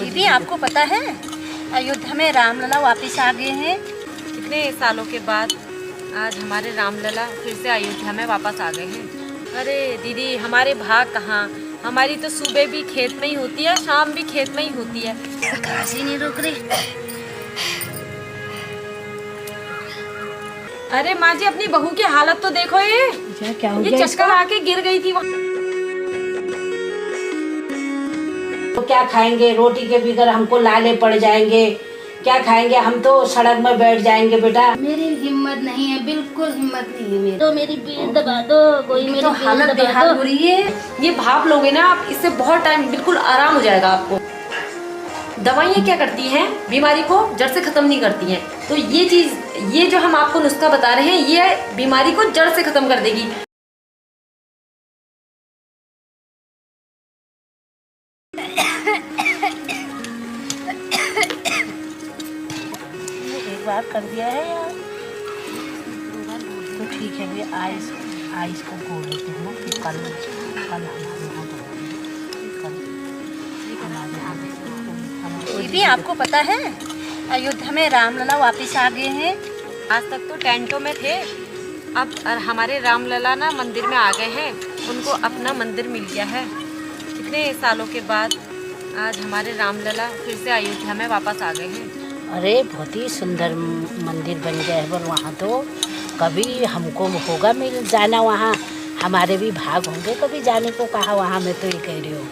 दीदी आपको पता है अयोध्या में रामलला वापस आ गए हैं। कितने सालों के बाद आज हमारे रामलला फिर से अयोध्या में वापस आ गए हैं। अरे दीदी हमारे भाग कहाँ, हमारी तो सुबह भी खेत में ही होती है, शाम भी खेत में ही होती है। खांसी नहीं रुक रही। अरे माँ जी अपनी बहू की हालत तो देखो, ये क्या हो ये गया चक्कर आके गिर गई थी वहाँ। तो क्या खाएंगे, रोटी के बगैर हमको लाले पड़ जाएंगे। क्या खाएंगे, हम तो सड़क में बैठ जाएंगे बेटा। मेरी हिम्मत नहीं है, बिल्कुल हिम्मत नहीं है मेरी। तो मेरी पीठ दबा दो, कोई मेरी तो हालत बेहाल हो रही है। ये भाप लोगे ना आप, इससे बहुत टाइम बिल्कुल आराम हो जाएगा आपको। दवाइयाँ क्या करती हैं, बीमारी को जड़ से खत्म नहीं करती हैं। तो ये चीज, ये जो हम आपको नुस्खा बता रहे हैं, ये बीमारी को जड़ से खत्म कर देगी। एक बार कर दिया है यार, तो ठीक है। ये आइस को बोल देते हैं ना कि कल हमारे यहाँ दीदी आपको पता है अयोध्या में रामलला वापस आ गए हैं। आज तक तो टेंटों में थे, अब हमारे रामलला ना मंदिर में आ गए हैं। उनको अपना मंदिर मिल गया है। कितने सालों के बाद आज हमारे रामलला फिर से अयोध्या में वापस आ गए हैं। अरे बहुत ही सुंदर मंदिर बन गया है। पर वहाँ तो कभी हमको होगा मिल जाना, वहाँ हमारे भी भाग होंगे कभी जाने को। कहा वहाँ, मैं तो ये कह रही हूँ।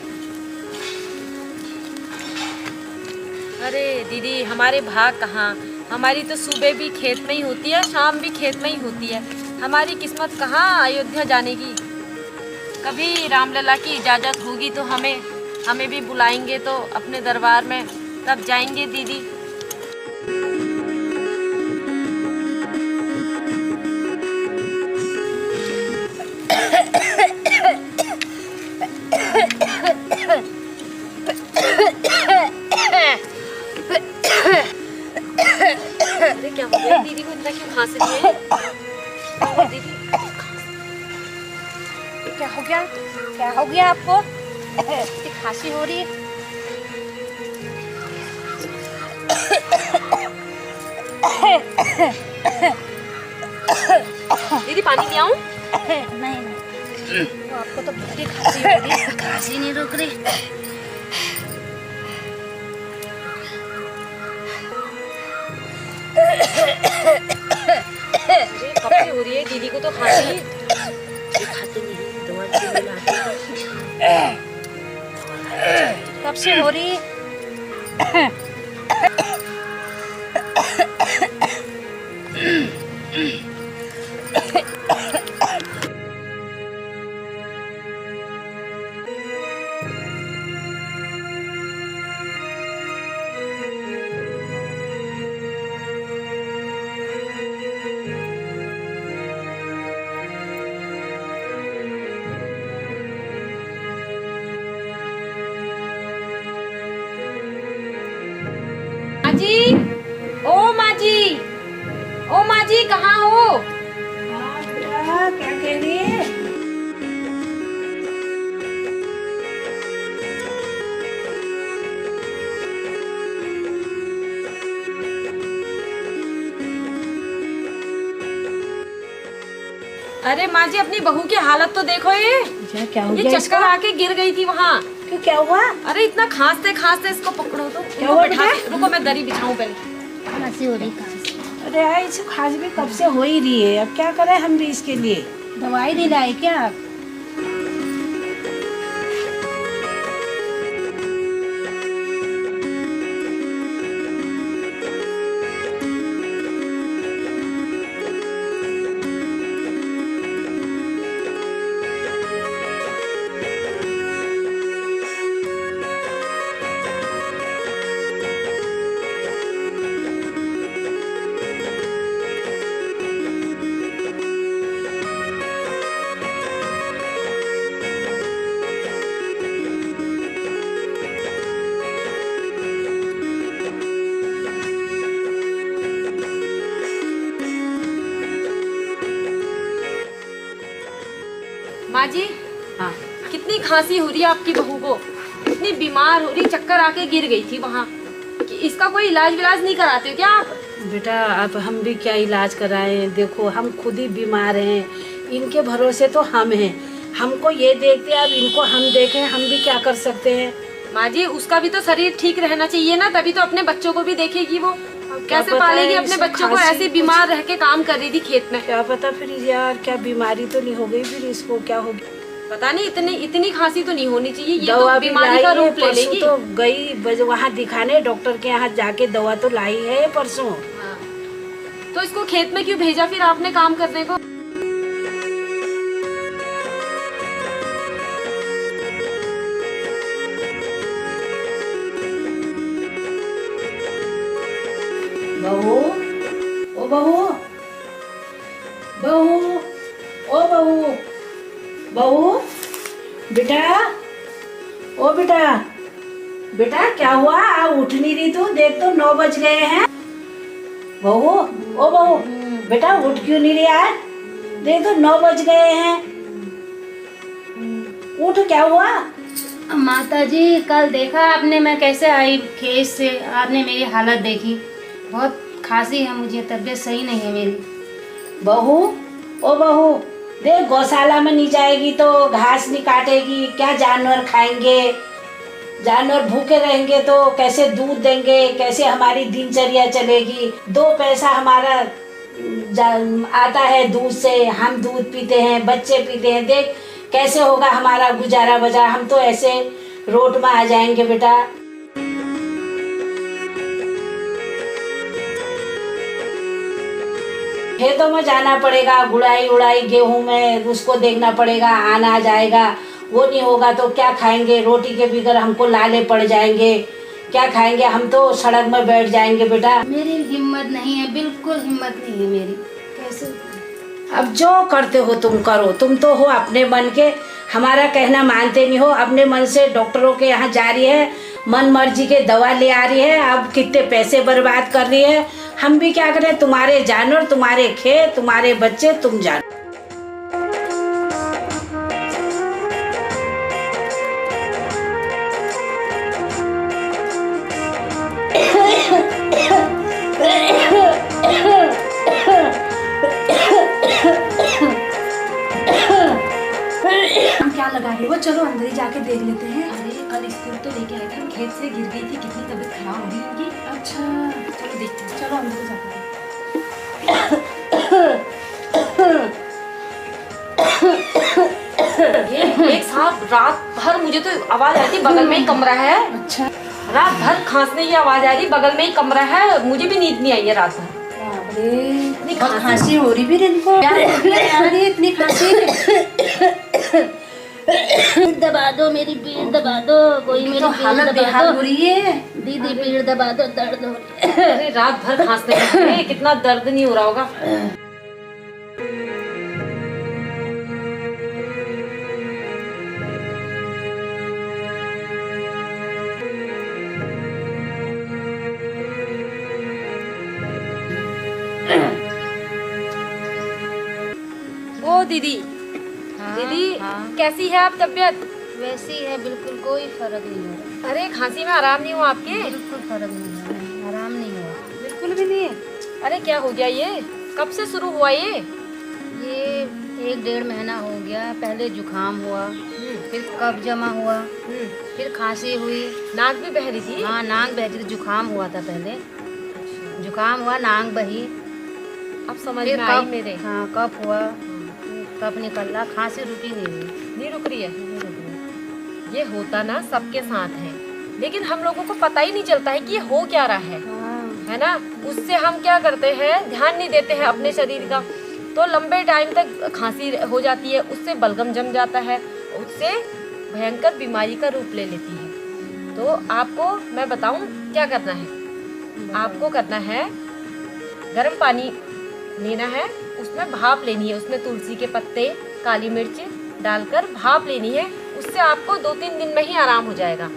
अरे दीदी हमारे भाग कहाँ, हमारी तो सुबह भी खेत में ही होती है, शाम भी खेत में ही होती है। हमारी किस्मत कहाँ अयोध्या जाने की। कभी रामलला की इजाज़त होगी तो हमें भी बुलाएंगे तो अपने दरबार में, तब जाएंगे दीदी। अरे क्या हो गया दीदी को, इतना क्यों खांस रही है दीदी? क्या हो गया, क्या हो गया आपको? इतनी खांसी हो रही है। दीदी पानी ले आऊं? नहीं तो आपको तो बहुत खांसी हो रही है। खांसी नहीं रुक रही। अरे कब से हो रही है दीदी को तो खांसी? खाते नहीं, दवा के लिए लाते हैं। कब से हो रही है? ओ माँ जी कहाँ हो? क्या कह रही है? अरे माँ जी अपनी बहू की हालत तो देखो, क्या हो ये गया चक्कर आके गिर गई थी वहाँ। क्यों, क्या हुआ? अरे इतना खांसते खांसते इसको पकड़ो तो। क्या हुआ बेटा? रुको मैं दरी बिछाऊं पहले। खांसी हो रही, खांसी। अरे यार, इसे खांसी भी कब से हो ही रही है। अब क्या करें हम भी इसके लिए? दवाई दिलाई क्या आप? माँ जी हाँ, कितनी खांसी हो रही है आपकी बहू को? इतनी बीमार हो रही, चक्कर आके गिर गई थी वहाँ। कि इसका कोई इलाज विलाज नहीं कराते हो क्या आप? बेटा अब हम भी क्या इलाज कराएं, देखो हम खुद ही बीमार हैं, इनके भरोसे तो हम हैं, हमको ये देखते हैं, अब इनको हम देखें, हम भी क्या कर सकते हैं। माँ जी उसका भी तो शरीर ठीक रहना चाहिए ना, तभी तो अपने बच्चों को भी देखेगी वो। कैसे पता पालेगी है अपने इसे बच्चों को? खांसी ऐसी बीमार रह के काम कर रही थी खेत में। क्या पता फिर यार क्या बीमारी तो नहीं हो गई, फिर इसको क्या हो गया। पता नहीं, इतनी खांसी तो नहीं होनी चाहिए, ये दवा तो भी बीमारी लाई का है, रूप ले परसों लेगी। तो गई वहाँ दिखाने डॉक्टर के यहाँ जाके दवा तो लाई है परसों। हाँ। तो इसको खेत में क्यों भेजा फिर आपने काम करने को? बहू, ओ बहू, बहू, ओ बहू, बहू, बेटा, ओ बेटा, बेटा क्या हुआ, उठ नहीं रही तू? देख तो 9 बज गए हैं। बहू, ओ बहू, बेटा उठ क्यों नहीं रही आज? देख तो 9 बज गए हैं, उठ, क्या हुआ? माता जी कल देखा आपने मैं कैसे आई खेत से, आपने मेरी हालत देखी, बहुत खांसी है मुझे, तबीयत सही नहीं है मेरी। बहू, ओ बहू, देख गौशाला में नहीं जाएगी तो घास नहीं काटेगी, क्या जानवर खाएंगे? जानवर भूखे रहेंगे तो कैसे दूध देंगे, कैसे हमारी दिनचर्या चलेगी? 2 पैसा हमारा आता है दूध से, हम दूध पीते हैं, बच्चे पीते हैं, देख कैसे होगा हमारा गुजारा बजा? हम तो ऐसे रोड में आ जाएंगे बेटा। खेतों में जाना पड़ेगा, गुड़ाई उड़ाई गेहूं में उसको देखना पड़ेगा, आना जाएगा, वो नहीं होगा तो क्या खाएंगे? रोटी के बगैर हमको लाले पड़ जाएंगे, क्या खाएंगे? हम तो सड़क में बैठ जाएंगे बेटा। मेरी हिम्मत नहीं है, बिल्कुल हिम्मत नहीं है मेरी, कैसे? अब जो करते हो तुम करो, तुम तो हो अपने मन के, हमारा कहना मानते नहीं हो। अपने मन से डॉक्टरों के यहाँ जा रही है, मन मर्जी के दवा ले आ रही है, अब कितने पैसे बर्बाद कर रही है। हम भी क्या करें? तुम्हारे जानवर, तुम्हारे खेत, तुम्हारे बच्चे, तुम जानो। क्या लगा रही हो? चलो अंदर ही जाके देख लेते हैं। अरे कल स्कूल तो लेके आए थे हम, खेत से गिर गई थी, कितनी तबीयत खराब हो रही है उनकी। अच्छा चलो देखते हैं। चलो अंदर जाते हैं। ये एक साथ रात भर मुझे तो आवाज आती, बगल में ही कमरा है। अच्छा रात भर खांसने की आवाज आ रही, बगल में ही कमरा है, मुझे भी नींद नहीं आई है रात भर। इतनी खांसी हो रही भी इनको, क्या हो रही है इतनी खांसी? पीठ दबा दो, मेरी पीठ दबा दो, कोई मेरी तो पीठ हालत दबा बेहाल दो, हो रही है। दीदी पीठ दबा दो, दर्द हो रही है। अरे रात भर खांसने लगे, कितना दर्द नहीं हो रहा होगा। ओ दीदी, दीदी कैसी है आप तबीयत? वैसी है बिल्कुल, कोई फर्क नहीं हो रहा, अरे खांसी में आराम नहीं हुआ आपके? बिल्कुल फर्क नहीं हो रहा, आराम नहीं हुआ। बिल्कुल भी नहीं। अरे क्या हो गया ये? कब से शुरू हुआ ये? ये 1-1.5 महीना हो गया। पहले जुकाम हुआ, फिर कफ जमा हुआ, फिर खांसी हुई, नाक भी बह रही थी? हाँ नाक बह रही थी, जुकाम हुआ था पहले, जुकाम हुआ, नाक बही, अब समझ फिर में आई कफ, मेरे। हाँ कफ हुआ, कफ निकल रहा, खांसी रुकी नहीं हुई, नहीं रुक रही है? नहीं रुक रही। ये होता ना सबके साथ है, लेकिन हम लोगों को पता ही नहीं चलता है कि ये हो क्या रहा है ना? उससे हम क्या करते हैं, ध्यान नहीं देते हैं अपने शरीर का, तो लंबे टाइम तक खांसी हो जाती है, उससे बलगम जम जाता है, उससे भयंकर बीमारी का रूप ले लेती है। तो आपको मैं बताऊं क्या करना है? आपको करना है, गर्म पानी लेना है, उसमें भाप लेनी है, उसमें तुलसी के पत्ते, काली मिर्च डालकर भाप लेनी है। उससे आपको 2-3 दिन में ही आराम हो जाएगा।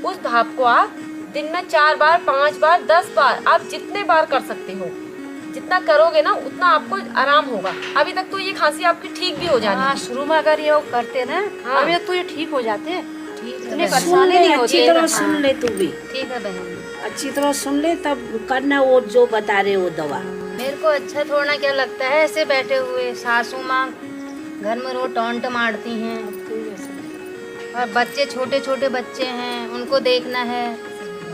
उस भाप को आप दिन में 4 बार, 5 बार, 10 बार, आप जितने बार कर सकते हो, जितना करोगे ना उतना आपको आराम होगा। अभी तक तो ये खांसी आपकी ठीक भी हो जानी हाँ, थी। शुरू में अगर ये करते ना, हाँ। अभी तो ये ठीक हो जाते। ठीक इतनी सुन परेशानी ले, नहीं होती अच्छी है। तरह सुन ले तू भी, ठीक है बहन। अच्छी तरह सुन ले, तब करना वो जो बता रहे वो दवा। मेरे को अच्छा थोड़ा क्या लगता है ऐसे बैठे हुए, सासू माँ घर में रोज टोंट मारती हैं और बच्चे छोटे छोटे बच्चे हैं, उनको देखना है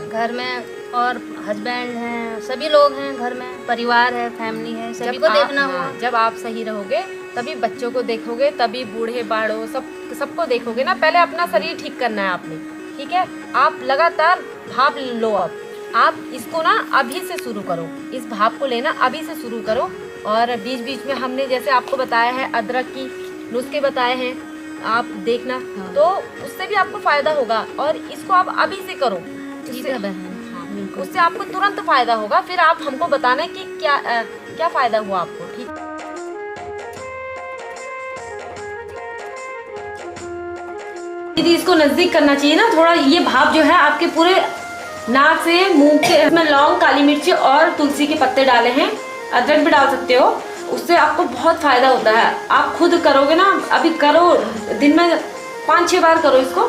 घर में, और हस्बैंड हैं, सभी लोग हैं घर में, परिवार है, फैमिली है, सभी को देखना हुआ। जब आप सही रहोगे तभी बच्चों को देखोगे, तभी बूढ़े बाड़ों सबको देखोगे ना। पहले अपना शरीर ठीक करना है आपने, ठीक है। आप लगातार भाप लो। अब आप इसको ना अभी से शुरू करो, इस भाप को लेना अभी से शुरू करो। और बीच बीच में हमने जैसे आपको बताया है अदरक की नुस्खे बताए हैं, आप देखना, तो उससे भी आपको फायदा होगा। और इसको आप अभी से करो, ठीक है बहन। उससे आपको तुरंत फायदा होगा। फिर आप हमको बताना कि क्या फायदा हुआ आपको, ठीक। दीदी इसको नजदीक करना चाहिए ना थोड़ा। ये भाप जो है आपके पूरे नाक से मुंह के, इसमें लौंग, काली मिर्ची और तुलसी के पत्ते डाले हैं, अदरक भी डाल सकते हो, उससे आपको बहुत फायदा होता है। आप खुद करोगे ना, अभी करो, दिन में 5-6 बार करो इसको,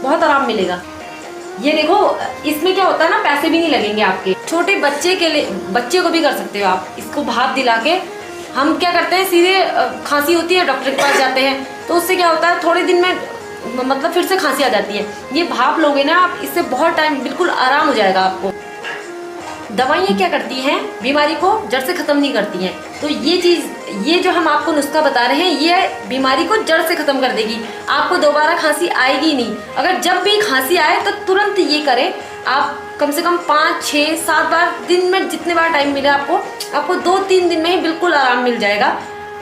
बहुत आराम मिलेगा। ये देखो इसमें क्या होता है ना, पैसे भी नहीं लगेंगे आपके। छोटे बच्चे के लिए, बच्चे को भी कर सकते हो आप इसको भाप दिला के। हम क्या करते हैं, सीधे खांसी होती है डॉक्टर के पास जाते हैं, तो उससे क्या होता है थोड़े दिन में मतलब फिर से खांसी आ जाती है। ये भाप लोगे ना आप, इससे बहुत टाइम बिल्कुल आराम हो जाएगा आपको। दवाइयाँ क्या करती हैं, बीमारी को जड़ से ख़त्म नहीं करती हैं। तो ये चीज़, ये जो हम आपको नुस्खा बता रहे हैं, ये बीमारी को जड़ से ख़त्म कर देगी। आपको दोबारा खांसी आएगी नहीं। अगर जब भी खांसी आए तो तुरंत ये करें आप, कम से कम 5, 6, 7 बार दिन में, जितने बार टाइम मिले आपको 2-3 दिन में ही बिल्कुल आराम मिल जाएगा।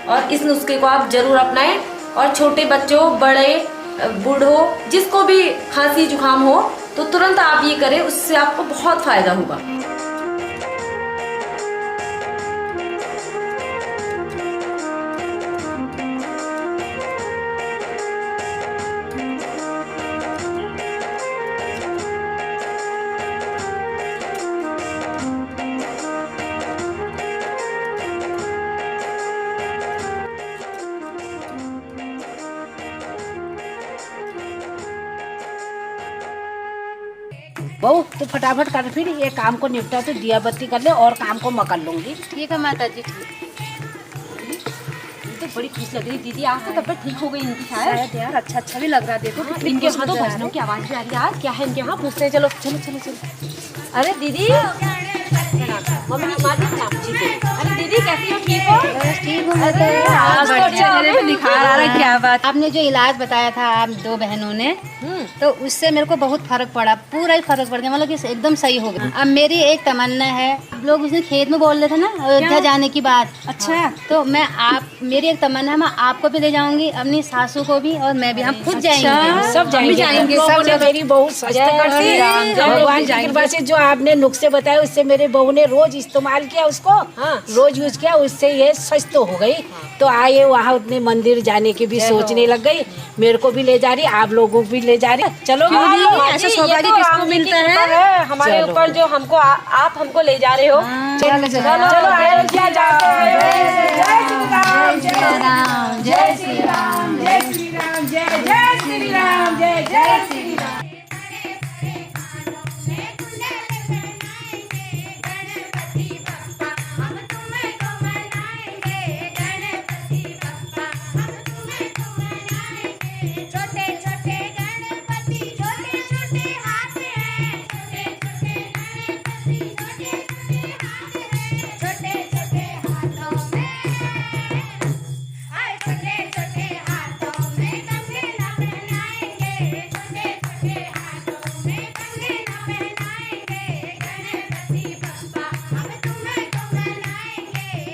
और इस नुस्खे को आप ज़रूर अपनाएं। और छोटे बच्चों, बड़े, बूढ़ों, जिसको भी खांसी जुकाम हो तो तुरंत आप ये करें, उससे आपको बहुत फ़ायदा होगा। बहू तो फटाफट कर, फिर ये काम को निपटा तो दिया बत्ती कर ले और काम को मैं कर लूंगी। ठीक है माता जी। तो बड़ी खुश लग रही दीदी, आज तो तबीयत ठीक हो गई इनकी शायद। यार अच्छा भी लग रहा है। देखो कितनी इनके खुश यहाँ तो नजर आ भजनों रही की आवाज़ भी आ रही है। आज क्या है इनके यहाँ, पूछते हैं। चलो चलो चलो चलो। अरे दीदी, मम्मी माँ जी प्रणाम। अरे दीदी कैसी हो, ठीक हो? बस ठीक हूँ माता जी। आज तो चेहरे पे निखार आ रहा है। क्या बात। आपने जो इलाज बताया था आप 2 बहनों ने, तो उससे मेरे को बहुत फर्क पड़ा, पूरा ही फर्क पड़ गया, मतलब कि एकदम सही हो गया। अब मेरी एक तमन्ना है, लोग उसने खेत में बोल रहे थे ना अयोध्या जाने की बात। अच्छा, तो मेरी एक तमन्ना है, मैं आपको भी ले जाऊंगी, अपनी सासू को भी, और मैं भी, हम खुद जाएंगे। सब जाएंगे, सब ने मेरी बहू स्वस्थ करती है। भगवान की कृपा से जो आपने नुस्खे बताए, उससे मेरे बहू ने रोज इस्तेमाल किया उसको, रोज यूज किया, उससे ये स्वस्थ हो गई। तो आए वहाँ उतने मंदिर जाने की भी सोचने लग गई। मेरे को भी ले जा रही, आप लोगों को भी ले जा रही। चलो ऐसा सौभाग्य किसको मिलता है हमारे ऊपर, जो हमको आप हमको ले जा रहे हो। चलो चलो अयोध्या जाते हैं। जय श्री राम, जय श्री राम, जय श्री राम, जय श्री राम, जय श्री राम, जय जय श्री राम।